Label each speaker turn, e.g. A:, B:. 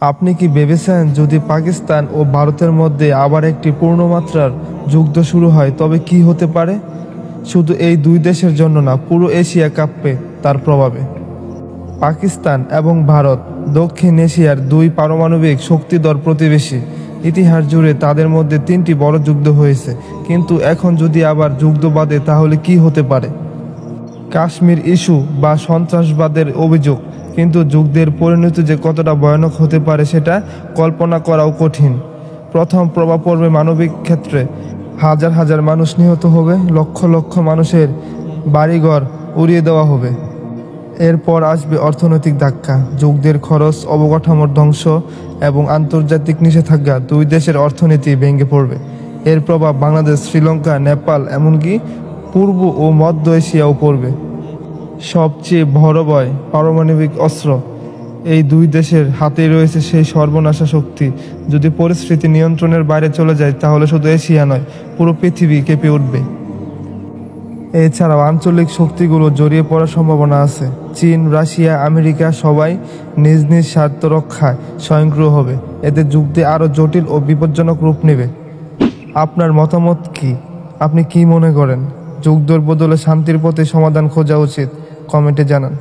A: আপনি কি ভেবেছেন যদি পাকিস্তান ও ভারতের মধ্যে আবার একটি পূর্ণমাত্রার যুদ্ধ শুরু হয় তবে কি হতে পারে? শুধু এই দুই দেশের জন্য না, পুরো এশিয়া কাঁপবে তার প্রভাবে। পাকিস্তান এবং ভারত দক্ষিণ এশিয়ার দুই পারমাণবিক শক্তিধর প্রতিবেশী। ইতিহাস জুড়ে তাদের মধ্যে 3টি বড় যুদ্ধ হয়েছে, কিন্তু এখন যদি আবার যুদ্ধ বাঁধে তাহলে কি হতে পারে? কাশ্মীর ইস্যু বা সন্ত্রাসবাদের অভিযোগ, কিন্তু যুদ্ধের পরিণতি যে কতটা ভয়ানক হতে পারে সেটা কল্পনা করাও কঠিন। প্রথম প্রভাব পড়বে মানবিক ক্ষেত্রে। হাজার হাজার মানুষ নিহত হবে, লক্ষ লক্ষ মানুষের বাড়িঘর উড়িয়ে দেওয়া হবে। এরপর আসবে অর্থনৈতিক ধাক্কা, যুদ্ধের খরচ, অবকাঠামোর ধ্বংস এবং আন্তর্জাতিক নিষেধাজ্ঞা। দুই দেশের অর্থনীতি ভেঙে পড়বে। এর প্রভাব বাংলাদেশ, শ্রীলঙ্কা, নেপাল, এমনকি পূর্ব ও মধ্য এশিয়াও পড়বে। সবচেয়ে বড় ভয় পারমাণবিক অস্ত্র। এই দুই দেশের হাতেই রয়েছে সেই সর্বনাশা শক্তি। যদি পরিস্থিতি নিয়ন্ত্রণের বাইরে চলে যায় তাহলে শুধু এশিয়া নয়, পুরো পৃথিবী কেঁপে উঠবে। এছাড়াও আঞ্চলিক শক্তিগুলো জড়িয়ে পড়ার সম্ভাবনা আছে। চীন, রাশিয়া, আমেরিকা সবাই নিজ নিজ স্বার্থ রক্ষায় স্বয়ংক্রিয় হবে। এতে যুদ্ধে আরও জটিল ও বিপজ্জনক রূপ নেবে। আপনার মতামত কি? আপনি কি মনে করেন? যুদ্ধের বদলে শান্তির পথে সমাধান খোঁজা উচিত? কমেন্টে জানান।